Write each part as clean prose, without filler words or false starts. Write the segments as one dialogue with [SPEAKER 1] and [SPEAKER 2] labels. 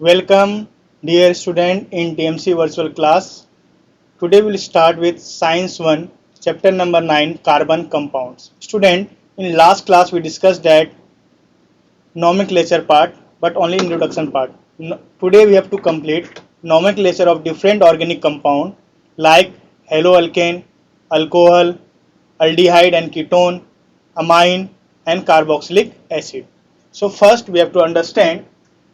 [SPEAKER 1] Welcome, dear student in TMC virtual class. Today we'll start with Science 1, chapter number 9, carbon compounds. Student, in last class we discussed that nomenclature part, but only introduction part. Today we have to complete nomenclature of different organic compound like haloalkane, alcohol, aldehyde and ketone, amine and carboxylic acid. So first we have to understand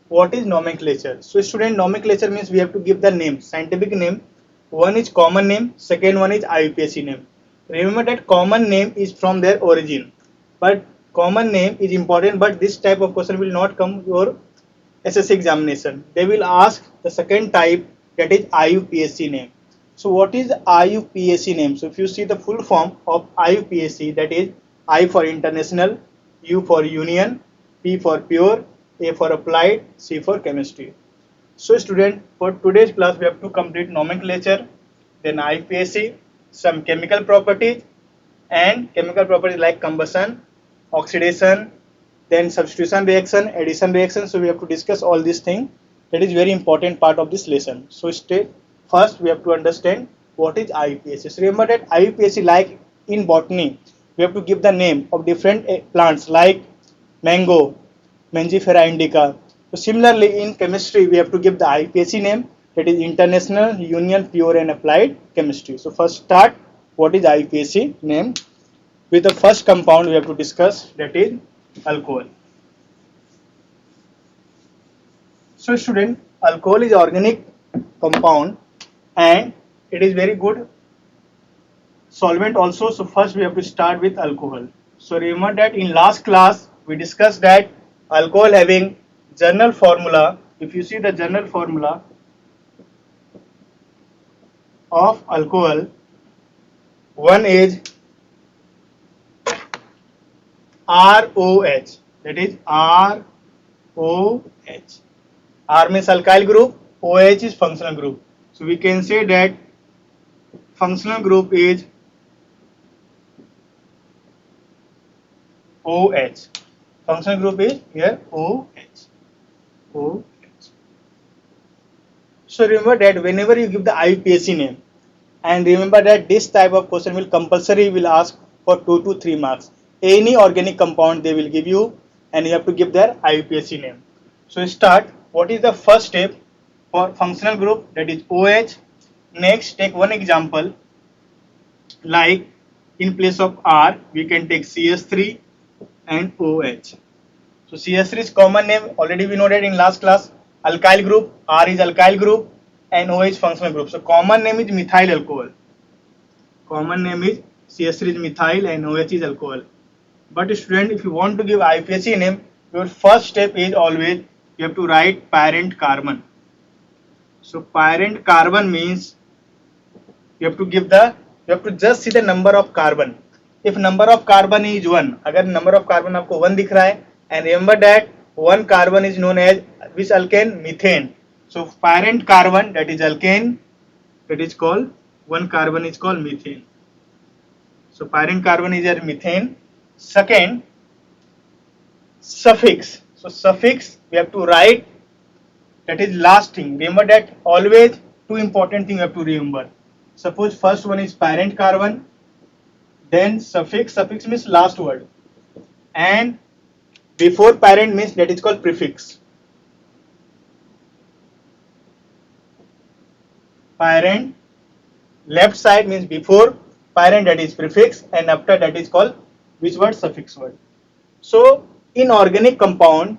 [SPEAKER 1] what is nomenclature. So student, nomenclature means we have to give the name, scientific name. One is common name, second one is IUPAC name. Remember that common name is from their origin, but common name is important, but this type of question will not come your SSC examination. They will ask the second type, that is IUPAC name. So what is IUPAC name? So if you see the full form of IUPAC, that is I for international, U for union, P for pure, A for applied, C for chemistry. So student, for today's class we have to complete nomenclature, then IUPAC, some chemical properties, and chemical properties like combustion, oxidation, then substitution reaction, addition reaction. So we have to discuss all these things. That is very important part of this lesson. So stay. First we have to understand what is IUPAC. So remember that IUPAC, like in botany, we have to give the name of different plants like mango, Mangifera indica. So similarly in chemistry we have to give the IUPAC name, that is International Union Pure and Applied Chemistry. So first start, what is IUPAC name? With the first compound we have to discuss, that is alcohol. So student, alcohol is organic compound and it is very good solvent also. So first we have to start with alcohol. So remember that in last class we discussed that alcohol having general formula. If you see the general formula of alcohol, one is ROH, that is ROH. R means alkyl group, OH is functional group. So we can say that functional group is OH. Functional group is here OH. OH. So remember that whenever you give the IUPAC name, and remember that this type of question will compulsory will ask for 2 to 3 marks. Any organic compound they will give you, and you have to give their IUPAC name. So start. What is the first step for functional group? That is OH. Next, take one example. Like in place of R, we can take CS3 and OH. So CS3 is common name. Already we know that in last class. Alkyl group, R is alkyl group, and OH is functional group. So common name is methyl alcohol. Common name is CS3 is methyl and OH is alcohol. But student, if you want to give IUPAC name, your first step is always you have to write parent carbon. So parent carbon means you have to give the, you have to just see the number of carbon. If number of carbon is 1, अगर number of carbon आपको 1 दिख रहा है, and remember that one carbon is known as which alkane? Methane. So parent carbon, that is alkane, that is called, one carbon is called methane. So parent carbon is your methane. Second, suffix. So suffix we have to write, that is last thing. Remember that always two important thing you have to remember. Suppose first one is parent carbon, then suffix. Suffix means last word, and before parent means that is called prefix. Parent, left side means before, parent that is prefix, and after that is called which word? Suffix word. So in organic compound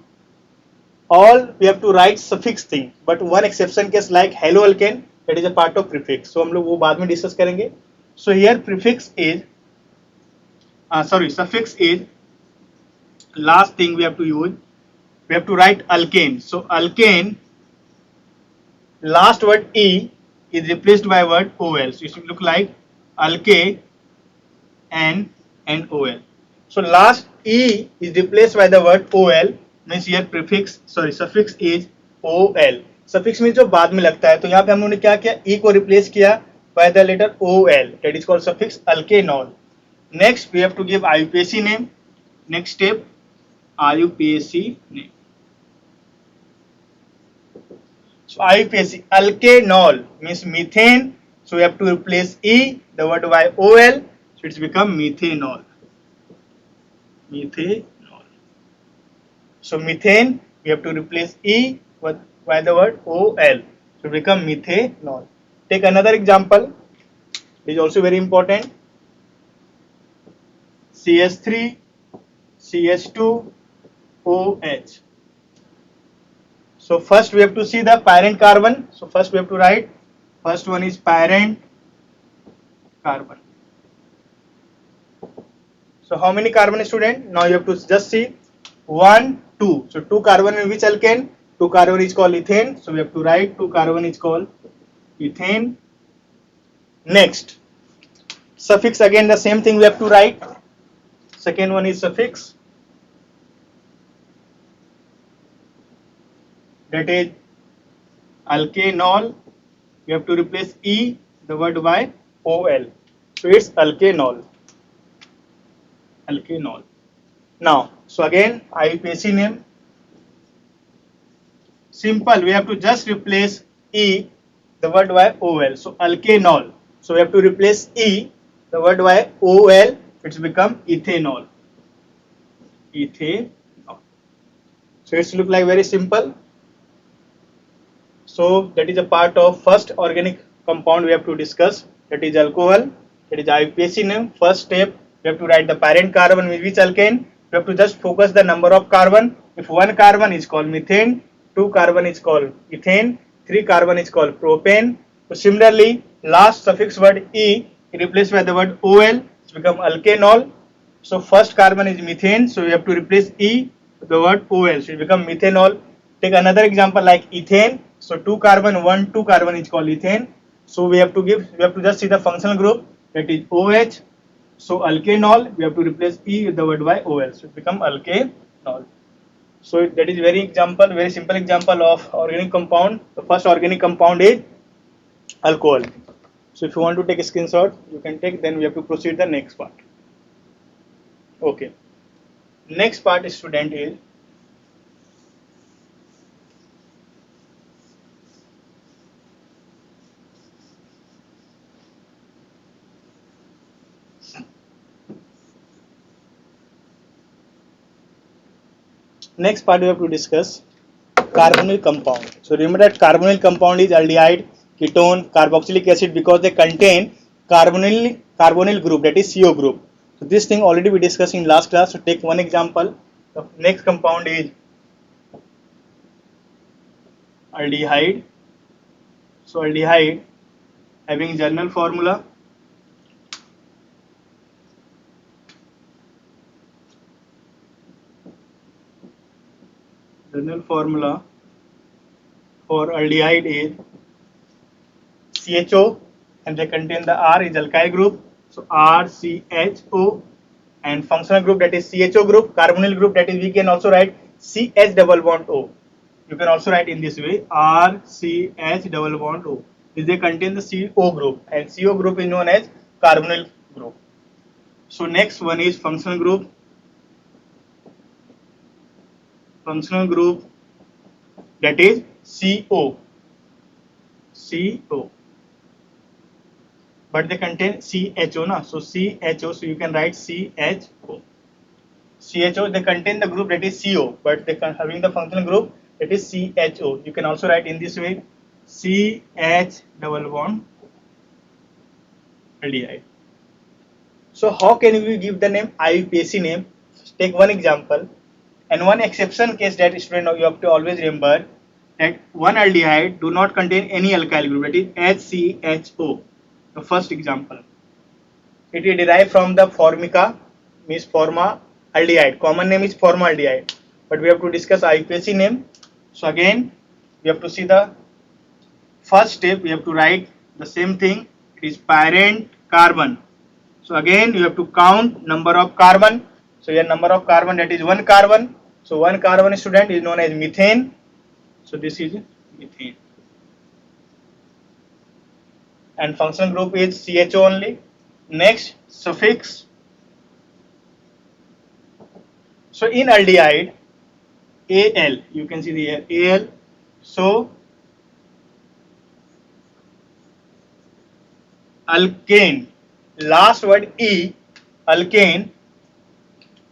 [SPEAKER 1] all we have to write suffix thing, but one exception case like haloalkane, that is a part of prefix. So हम लोग वो बाद में discuss करेंगे. So here prefix is suffix is last thing we have to use. We have to write alkane. So alkane, last word E is replaced by word OL. So it should look like alkane and OL. So last E is replaced by the word OL, means here prefix, suffix is OL. Suffix means जो बाद में लगता है, तो यहाँ पे हम लोगों ने क्या किया, E को replace किया by the letter OL, that is called suffix alkanol. Next we have to give IUPAC name. Next step, IUPAC name. So IUPAC, alkanol means methane. So we have to replace E, the word by OL. So it's become methanol. Methanol. So methane, we have to replace E by the word OL. So become methanol. Take another example. It is also very important. CH3, CH2, OH. So first we have to see the parent carbon. So first we have to write. First one is parent carbon. So how many carbon, student? Now you have to just see 1, 2. So 2 carbon in which alkane? 2 carbon is called ethane. So we have to write 2 carbon is called ethane. Next, suffix, again the same thing we have to write. Second one is suffix. That is alkanol. We have to replace E, the word by OL. So it's alkanol. Alkanol. Now, so again IUPAC name. Simple, we have to just replace E, the word by OL. So alkanol. So we have to replace E, the word by OL. It's become ethanol. Ethanol. So it's look like very simple. So that is a part of first organic compound we have to discuss. That is alcohol. That is IUPAC name. First step, we have to write the parent carbon with which alkane. We have to just focus the number of carbon. If 1 carbon is called methane, 2 carbon is called ethane, 3 carbon is called propane. So similarly, last suffix word E replaced by the word OL, it's become alkanol. So first carbon is methane, so we have to replace E with the word OL, so it become methanol. Take another example like ethane. So 2 carbon, 1, 2 carbon is called ethane. So we have to just see the functional group, that is OH. So alkanol, we have to replace E with the word by OL, so it become alkanol. So that is very simple example of organic compound. The first organic compound is alcohol. So if you want to take a screenshot, you can take. Then we have to proceed the next part. Okay. Next part, student, is next part we have to discuss carbonyl compound. So remember that carbonyl compound is aldehyde, ketone, carboxylic acid because they contain carbonyl group, that is CO group. So this thing already we discussed in last class. So take one example. The next compound is aldehyde. So aldehyde having general formula. General formula for aldehyde is CHO, and they contain the R is alkyl group. So RCHO, and functional group, that is CHO group. Carbonyl group, that is we can also write CH double bond O. You can also write in this way RCH double bond O. They contain the CO group, and CO group is known as carbonyl group. So next one is functional group. Functional group, that is CO. CO. But they contain CHO, na? So CHO, so you can write CHO. CHO, they contain the group that is CO, but they having the functional group that is CHO. You can also write in this way CH double bond aldehyde. So how can we give the name IUPAC name? Take one example, and one exception case that student you have to always remember, that one aldehyde do not contain any alkyl group, that is HCHO. The first example, it is derived from the formica, means formaldehyde. Common name is formaldehyde, but we have to discuss IUPAC name. So again, we have to see the first step. We have to write the same thing. It is parent carbon. So again, you have to count number of carbon. So your number of carbon, that is 1 carbon. So 1 carbon, student, is known as methane. So this is methane. And functional group is CHO only. Next, suffix. So in aldehyde, Al, you can see the AL. So alkane, last word E, alkane,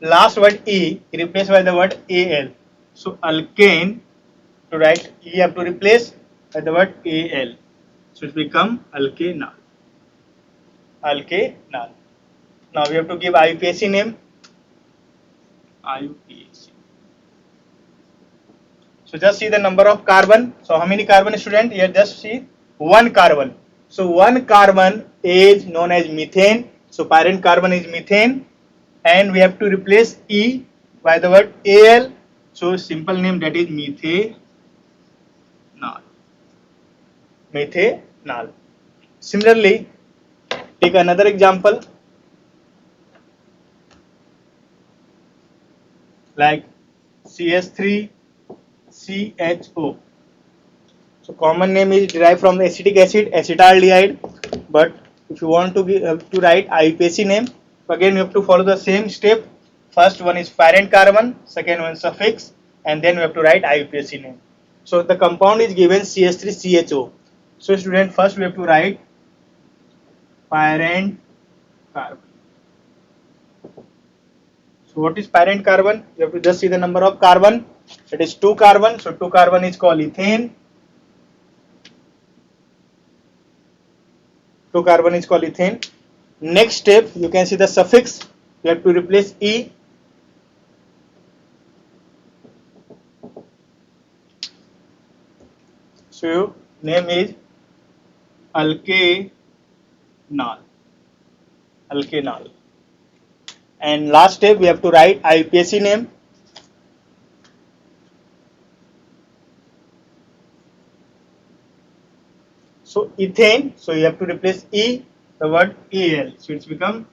[SPEAKER 1] last word E replaced by the word Al. So alkane, to write E you have to replace by the word Al. So it become alkanal. Alkanal. Now we have to give IUPAC name. IUPAC. So just see the number of carbon. So how many carbon, student? Here just see one carbon. So one carbon is known as methane. So parent carbon is methane, and we have to replace E by the word Al. So simple name, that is methanol. Methanol. Similarly, take another example like CH3CHO. So common name is derived from the acetic acid, acetaldehyde. But if you want to write IUPAC name, again you have to follow the same step. First one is parent carbon, second one suffix, and then we have to write IUPAC name. So the compound is given CH3CHO. So student, first we have to write parent carbon. So what is parent carbon? You have to just see the number of carbon. It is 2 carbon. So 2 carbon is called ethane. 2 carbon is called ethane. Next step, you can see the suffix. You have to replace E. So name is alkanal. Alkanal. And last step, we have to write IUPAC name. So ethane. So you have to replace E, the word Al. So it's become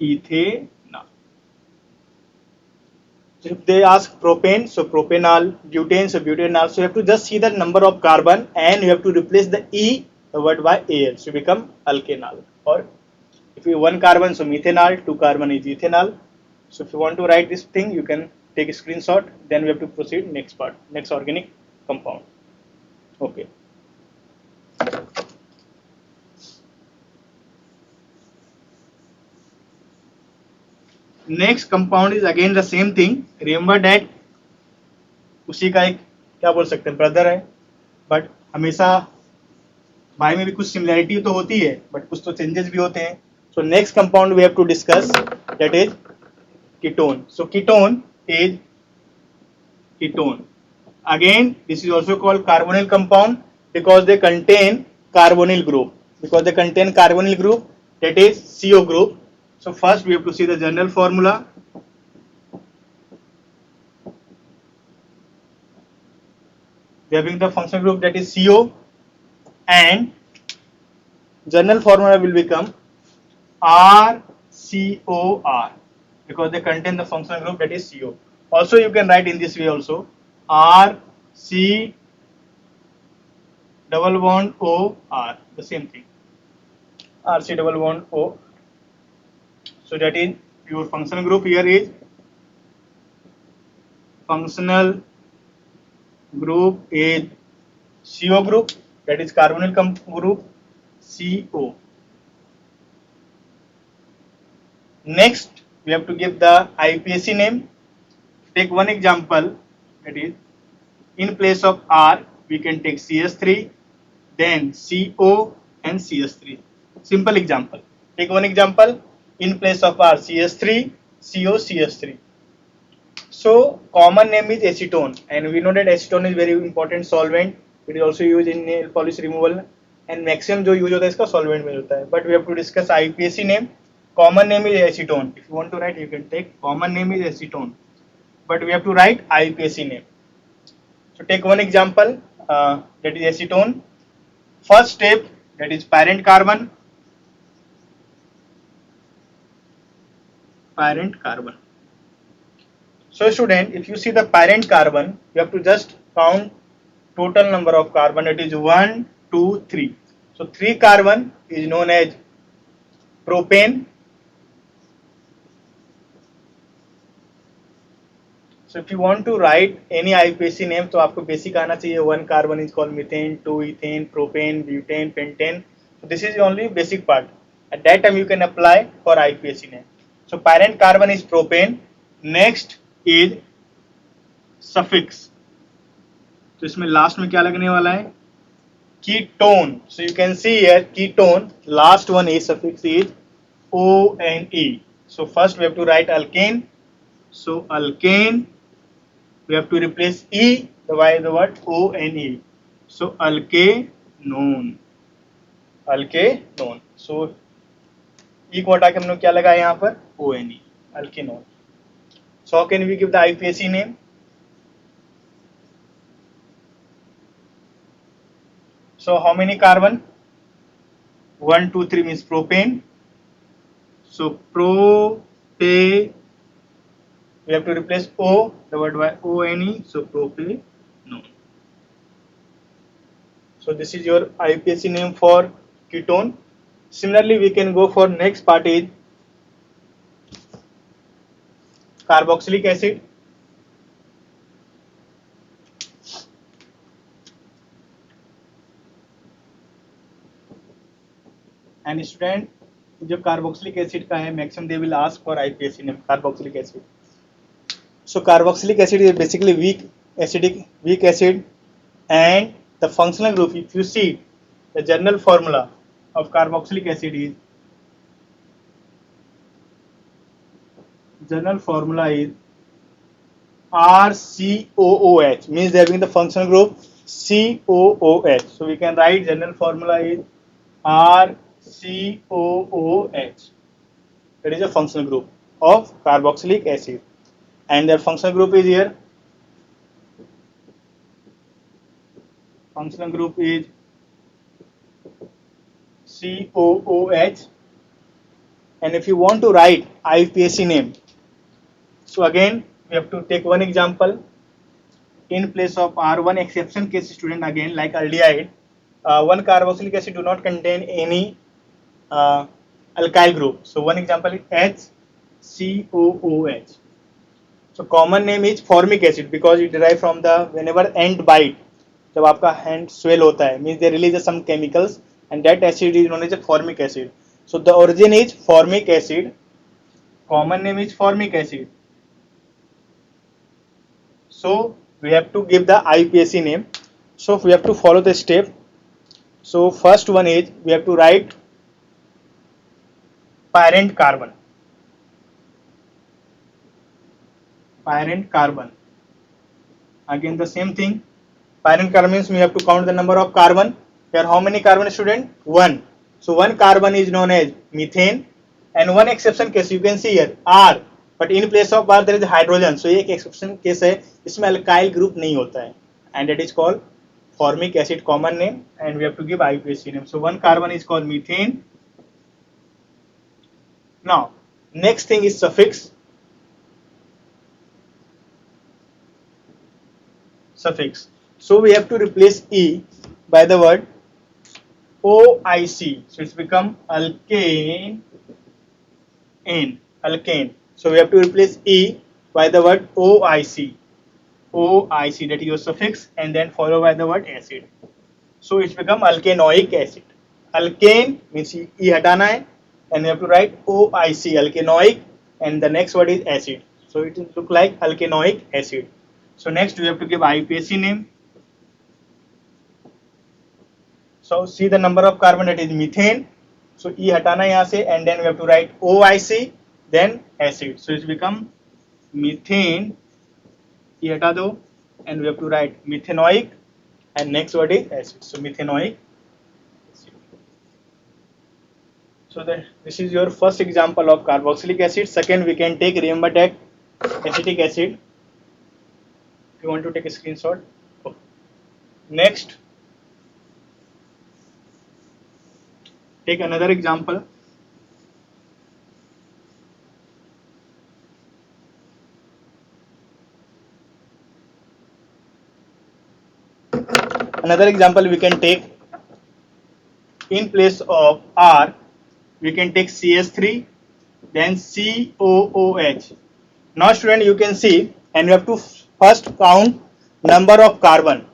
[SPEAKER 1] ethanol. So if they ask propane, so propanol, butane, so butanol. So you have to just see the number of carbon and you have to replace the E, the word by Al. So become alkanol. Or if you 1 carbon, so methanol, 2 carbon is ethanol. So if you want to write this thing, you can take a screenshot. Then we have to proceed next part, next organic compound. Okay. Next compound is again the same thing. Remember that उसी का एक क्या बोल सकते हैं brother है, but हमेशा भाई में भी कुछ सिमिलैरिटी तो होती है बट कुछ तो चेंजेस भी होते हैं. So next compound we have to discuss, that is ketone. So ketone is ketone. Again, this is also called carbonyl compound because they contain carbonyl group. Because they contain carbonyl group, that is CO group. So first we have to see the general formula. We are having the functional group, that is CO, and general formula will become RCOR because they contain the functional group, that is CO. Also you can write in this way also, RC double bond OR, the same thing, RC double bond O. So that is your functional group. Here is functional group is CO group, that is carbonyl group CO. Next we have to give the IUPAC name. Take one example, that is in place of R we can take CS3, then CO and CS3. Simple example. Take one example, in place of R CS3, CO, CS3. So common name is acetone, and we know that acetone is very important solvent. It is also used in nail polish removal, and maximum जो use होता है इसका solvent में होता है. But we have to discuss IUPAC name. Common name is acetone. If you want to write, you can take common name is acetone, but we have to write IUPAC name. So take one example, that is acetone. First step, that is parent carbon. Parent carbon. So student, if you see the parent carbon, you have to just count total number of carbon. It is 1, 2, 3. So 3 carbon is known as propane. So if you want to write any IUPAC name, तो आपको basic आना चाहिए. 1 carbon is called methane, 2 ethane, propane, butane, pentane. So this is only basic part. At that time you can apply for IUPAC name. So parent carbon is propane. Next is suffix. तो इसमें last में क्या लगने वाला है? Ketone. So you can see here ketone. Last one is suffix is ONE. So first we have to write alkane. So alkane. We have to replace E by the word ONE. So alkanone. Alkanone. So E को हटा के हम लोग क्या लगाए यहाँ पर? ONE. Alkanone. So how can we give the IUPAC name? So how many carbon? 1, 2, 3 means propane. So propane. We have to replace O, the word by ONE. So propanone. So this is your IUPAC name for ketone. Similarly, we can go for next part is carboxylic acid. And student, जो carboxylic acid का है maximum they will ask for IUPAC name carboxylic acid. So carboxylic acid is basically weak acid, and the functional group, if you see the general formula of carboxylic acid is RCOOH, means they having the functional group COOH. So we can write general formula is RCOOH. That is a functional group of carboxylic acid, and their functional group is here. Functional group is COOH. And if you want to write IUPAC name, so again we have to take one example. In place of R, one exception case, student, again like aldehyde, one carboxylic acid do not contain any alkyl group. So one example is HCOOH. So common name is formic acid because it derived from the whenever ant bite, जब आपका hand swell होता है, means they release some chemicals, and that acid is known as a formic acid. So the origin is formic acid. Common name is formic acid. So we have to give the IUPAC name. So we have to follow the step. So first one is we have to write parent carbon. Parent carbon. Again the same thing. Parent carbon means we have to count the number of carbon. Here how many carbon, student? 1. So one carbon is known as methane, and one exception case you can see here R, but in place of R there is hydrogen. So एक exception case है, इसमें alkyl group नहीं होता है, and that is called formic acid, common name, and we have to give IUPAC name. So one carbon is called methane. Now next thing is suffix. Suffix. So we have to replace E by the word OIC. So it's become alkane. Alkane. So we have to replace E by the word OIC. OIC, that is your suffix, and then followed by the word acid. So it's become alkanoic acid. Alkane means E हटाना है, and we have to write OIC, alkanoic, and the next word is acid. So it will look like alkanoic acid. So next we have to give IUPAC name. So see the number of carbon, that is methane. So E हटाना यहाँ से, and then we have to write OIC, then acid. So it's become methane. E हटा दो, and we have to write methanoic, and next word is acid. So methanoic acid. So this is your first example of carboxylic acid. Second, we can take, remember that, acetic acid. If you want to take a screenshot. Next, take another example. Another example we can take, in place of R, we can take CH3, then COOH. Now student, you can see, and you have to first count number of carbon.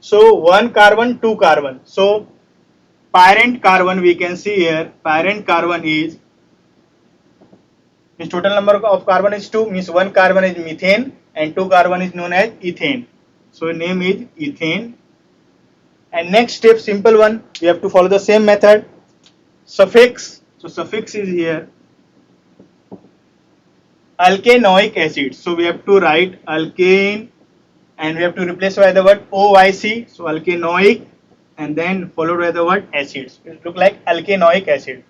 [SPEAKER 1] So 1 carbon, 2 carbon. So parent carbon we can see here, parent carbon is, means total number of carbon is 2, means one carbon is methane and two carbon is known as ethane. So name is ethane. And next step, simple one, we have to follow the same method. Suffix, so suffix is here alkanoic acid. So we have to write alkane and we have to replace by the word OIC. So alkanoic and then followed by the word acids. It look like alkanoic acid.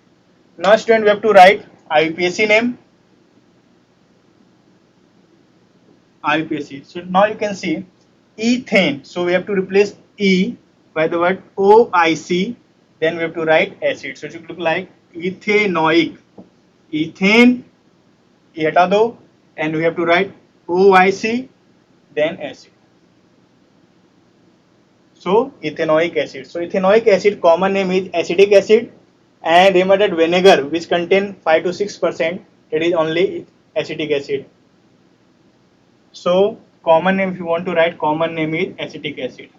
[SPEAKER 1] Now student, we have to write IUPAC name. IUPAC. So now you can see ethane. So we have to replace E by the word OIC. Then we have to write acid. So it should look like ethanoic. Ethane, ये हटा दो, and we have to write OIC, then acid. So ethanoic acid. So ethanoic acid common name is acetic acid, and remember that vinegar which contain 5 to 6%, it is only acetic acid. So common name, if you want to write, common name is acetic acid.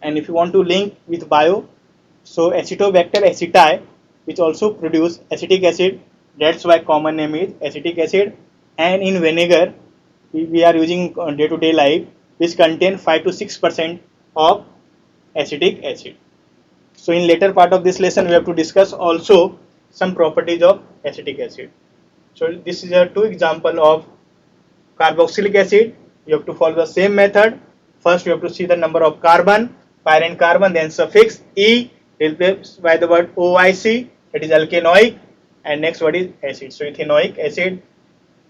[SPEAKER 1] And if you want to link with bio, so Acetobacter aceti, which also produce acetic acid, that's why common name is acetic acid. And in vinegar we are using day-to-day life, which contain 5 to 6% of acetic acid. So in later part of this lesson we have to discuss also some properties of acetic acid. So this is a two example of carboxylic acid. You have to follow the same method. First you have to see the number of carbon, parent carbon, then suffix E replaced by the word OIC, that is alkanoic, and next word is acid. So ethanoic acid,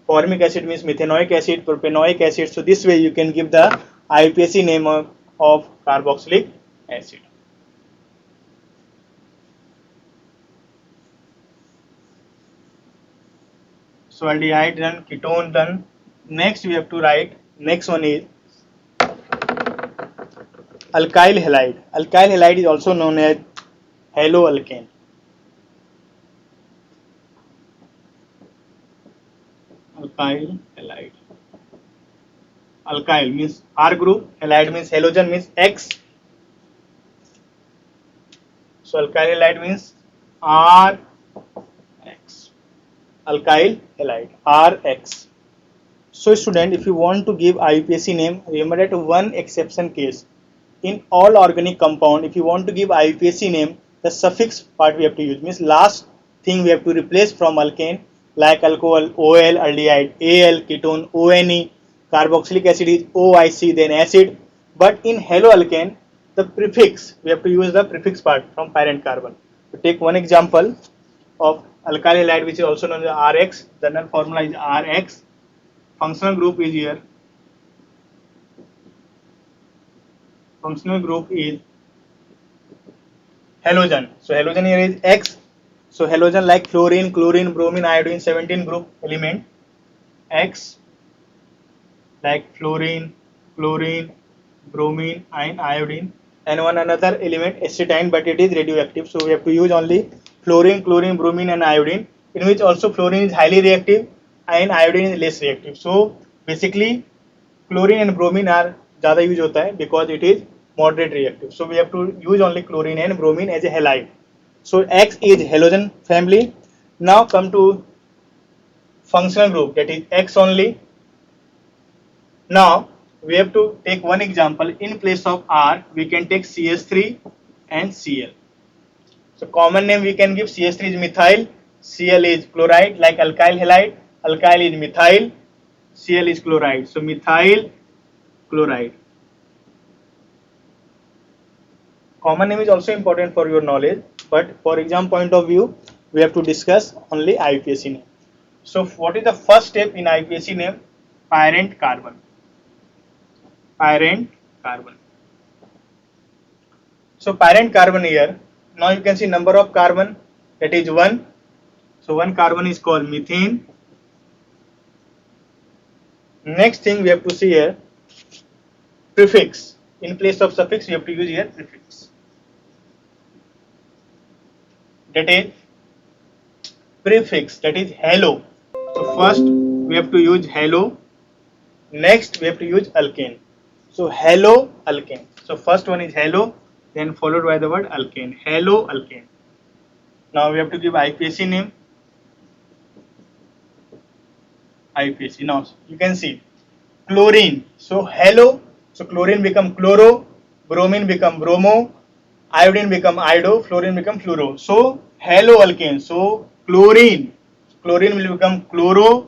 [SPEAKER 1] formic acid means methanoic acid, propanoic acid. So this way you can give the IUPAC name of carboxylic acid. So aldehyde done, ketone done. Next we have to write, next one is alkyl halide. Alkyl halide is also known as haloalkane. Alkyl halide. Alkyl means R group, halide means halogen means X. So alkyl halide means R X. Alkyl halide RX. So student, if you want to give IUPAC name, remember that one exception case. In all organic compound, if you want to give IUPAC name, the suffix part we have to use, means last thing we have to replace from alkane, like alcohol OL, aldehyde AL, ketone ONE, carboxylic acid is OIC, then acid. But in haloalkane, the prefix, we have to use the prefix part from parent carbon. To take one example of alkyl halide, which is also known as RX, the general formula is RX, functional group is here, functional group is halogen. So halogen here is X. So halogen like fluorine, chlorine, bromine, iodine, 17 group element. X like fluorine, chlorine, bromine, and iodine. And one another element acetine, but it is radioactive. So we have to use only fluorine, chlorine, bromine, and iodine, in which also fluorine is highly reactive and iodine is less reactive. So basically chlorine and bromine are ज़्यादा use होता है because it is moderate reactive. So we have to use only chlorine and bromine as a halide. So X is halogen family. Now come to functional group, that is X only. Now we have to take one example. In place of R we can take CH3 and Cl. So common name we can give, CH3 is methyl, Cl is chloride, like alkyl halide. Alkyl is methyl, Cl is chloride. So methyl chloride. Common name is also important for your knowledge, but for exam point of view we have to discuss only IUPAC name. So what is the first step in IUPAC name? Parent carbon. Parent carbon. So parent carbon here, now you can see number of carbon, that is 1. So one carbon is called methane. Next thing we have to see here, prefix. In place of suffix we have to use here prefix. That is prefix, that is halo. So first we have to use halo. Next we have to use alkane. So haloalkane. So first one is halo, then followed by the word alkane. Halo alkane. Now we have to give IUPAC name. IUPAC. Now you can see chlorine. So halo. So chlorine become chloro, bromine become bromo, iodine become iodo, fluorine become fluoro. So haloalkane. So chlorine will become chloro,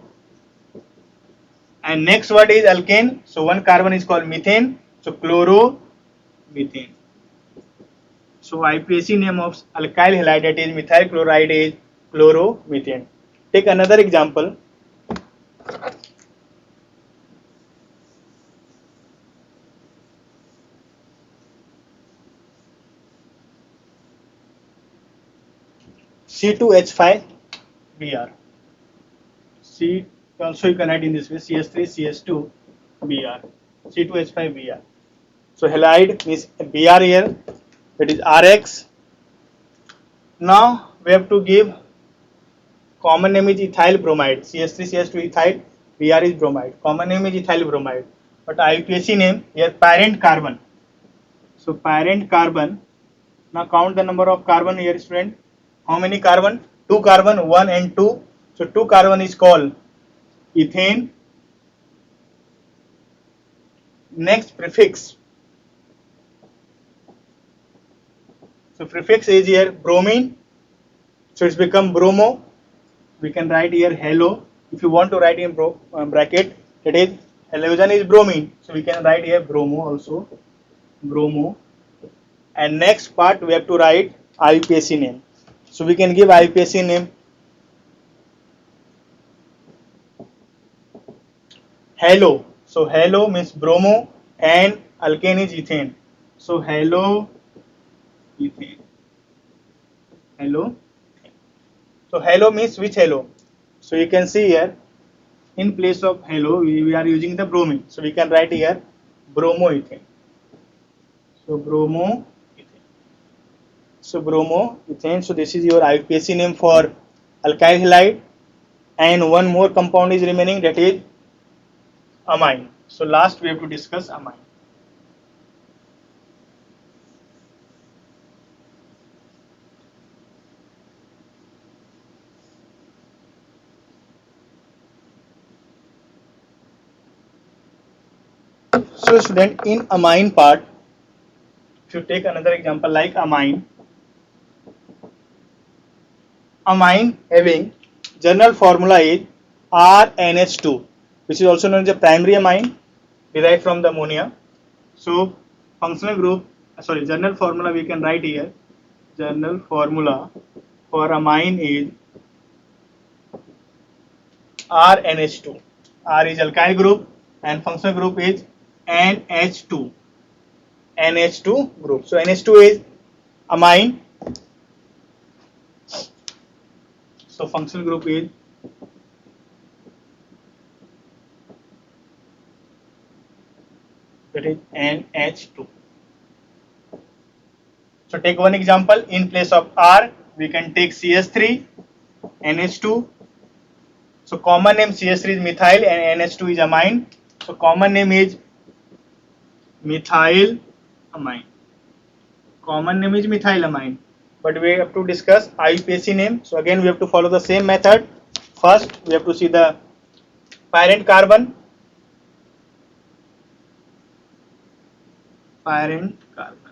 [SPEAKER 1] and next word is alkane. So one carbon is called methane. So chloromethane. So IUPAC name of alkyl halide, that is methyl chloride, is chloromethane. Take another example. C2H5Br. C also you can write in this way, CS3CS2Br. C2H5Br. So halide means Br here, that is Rx. Now we have to give common name is ethyl bromide. CS3CS2 ethyl, Br is bromide. Common name is ethyl bromide. But IUPAC name here parent carbon. So parent carbon. Now count the number of carbon here, student. How many carbon? 2 carbon, 1 and 2. So 2 carbon is called ethane. Next prefix. So prefix is here bromine. So it's become bromo. We can write here halo. If you want to write in bracket, that is halogen is bromine. So we can write here bromo also. Bromo. And next part we have to write IUPAC name. So we can give IUPAC name halo. So halo means bromo and alkane is ethane. So halo ethane. Halo. So halo means which halo? So you can see here in place of halo we are using the bromine. So we can write here bromoethane. So bromoethane. So bromoethane. So this is your IUPAC name for alkyl halide, and one more compound is remaining, that is amine. So last we have to discuss amine. So student, in amine part, if you take another example like amine having general formula is RNH2, which is also known as a primary amine derived from the ammonia. So functional group, general formula we can write here. General formula for amine is RNH2. R is alkyl group and functional group is NH2. NH2 group. So NH2 is amine. So functional group is that is NH2. So take one example. In place of R we can take CS3, NH2. So common name CS3 is methyl and NH2 is amine. So common name is methyl amine. Common name is methylamine. But we have to discuss IUPAC name. So again we have to follow the same method. First we have to see the parent carbon. Parent carbon.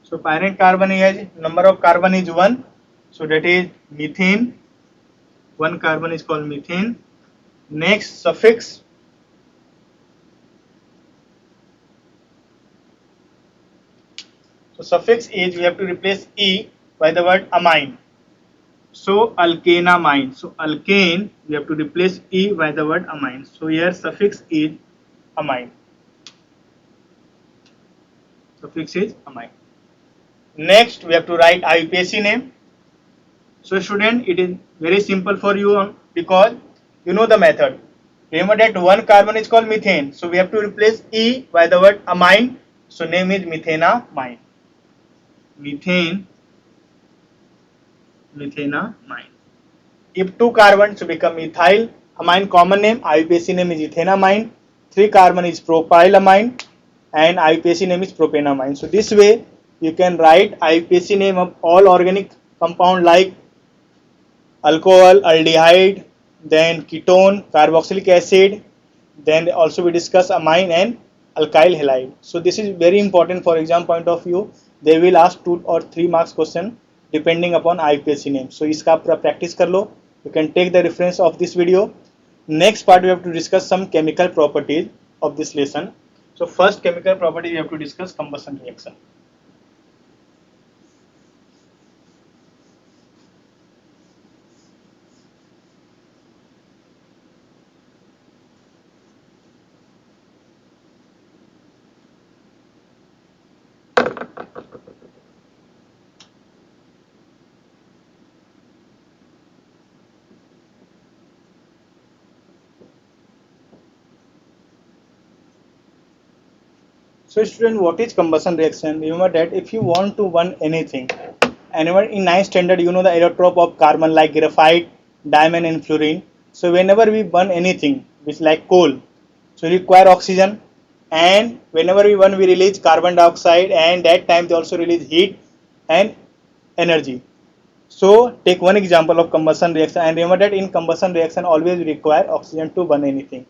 [SPEAKER 1] So parent carbon is number of carbon is 1. So that is methane. One carbon is called methane. Next suffix. So suffix is we have to replace E by the word amine. So alkanamine. So alkane we have to replace E by the word amine. So here suffix is amine. Suffix is amine. Next we have to write IUPAC name. So student, it is very simple for you because you know the method. Remember that one carbon is called methane. So we have to replace E by the word amine. So name is methanamine. Methanamine. If 2 carbons become methylamine, common name, IUPAC name is ethanamine. 3 carbon is propylamine. and IUPAC name is propanamine. So this way you can write IUPAC name of all organic compound like alcohol, aldehyde, then ketone, carboxylic acid, then also we discuss amine and alkyl halide. So this is very important for exam point of view. They will ask 2 or 3 marks question depending upon IUPAC name. So इसका पूरा practice कर लो. You can take the reference of this video. Next part we have to discuss some chemical properties of this lesson. So first chemical property we have to discuss combustion reaction. So student, what is combustion reaction? Remember that if you want to burn anything, and in 9th standard you know the allotrope of carbon like graphite, diamond and fluorine. So whenever we burn anything which like coal, so we require oxygen, and whenever we burn we release carbon dioxide, and that time they also release heat and energy. So take one example of combustion reaction, and remember that in combustion reaction always we require oxygen to burn anything.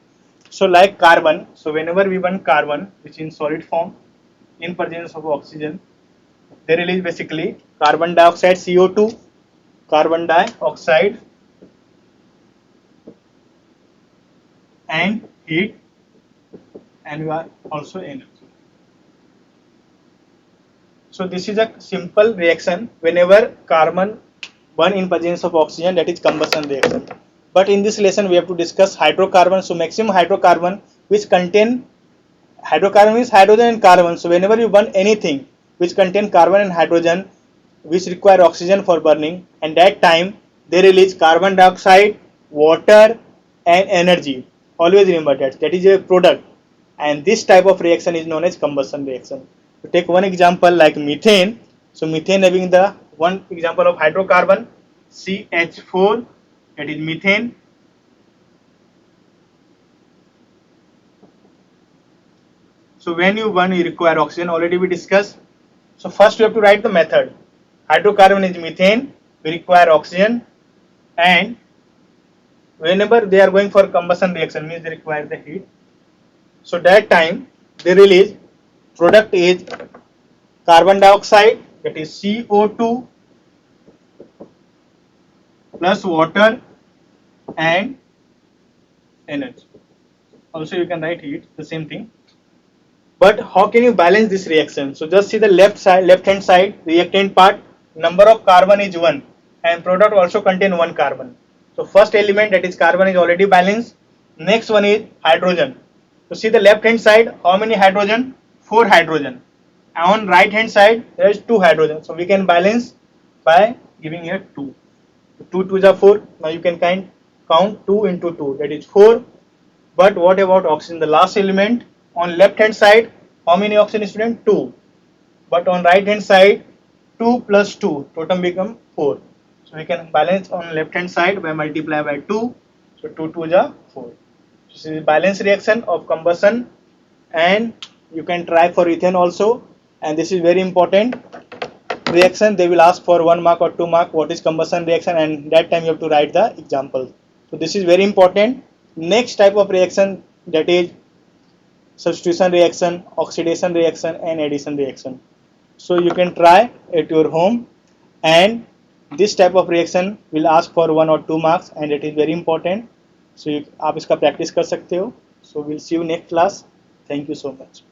[SPEAKER 1] So like carbon, so whenever we burn carbon which in solid form in presence of oxygen, they release basically carbon dioxide CO2, carbon dioxide and heat, and we are also energy. So this is a simple reaction whenever carbon burn in presence of oxygen, that is combustion reaction. But in this lesson we have to discuss hydrocarbon. So maximum hydrocarbon which contain, hydrocarbon means hydrogen and carbon. So whenever you burn anything which contain carbon and hydrogen which require oxygen for burning, and that time they release carbon dioxide, water and energy. Always remember that is a product, and this type of reaction is known as combustion reaction. To take one example like methane. So methane having the one example of hydrocarbon CH4, that is methane. So when you burn you require oxygen, already we discussed. So first you have to write the method. Hydrocarbon is methane, we require oxygen, and whenever they are going for combustion reaction means they require the heat. So that time they release product is carbon dioxide, that is CO2 plus water and energy. Also you can write heat, the same thing. But how can you balance this reaction? So just see the left hand side reactant part, number of carbon is 1 and product also contain 1 carbon. So first element, that is carbon, is already balanced. Next one is hydrogen. So see the left hand side, how many hydrogen? 4 hydrogen. And on right hand side there is 2 hydrogen. So we can balance by giving here 2. 2 2s are 4. Now you can count 2 into 2, that is 4. But what about oxygen, the last element? On left hand side, how many oxygen, student? 2. But on right hand side, 2 plus 2, total become 4. So we can balance on left hand side by multiply by 2. So 2 2 is 4. So this is balance reaction of combustion, and you can try for ethane also. And this is very important reaction. They will ask for 1 mark or 2 mark what is combustion reaction, and that time you have to write the example. So this is very important. Next type of reaction, that is substitution reaction, oxidation reaction and addition reaction. So you can try at your home, and this type of reaction will ask for 1 or 2 marks, and it is very important. So आप इसका practice कर सकते हो. So we'll see you next class. Thank you so much.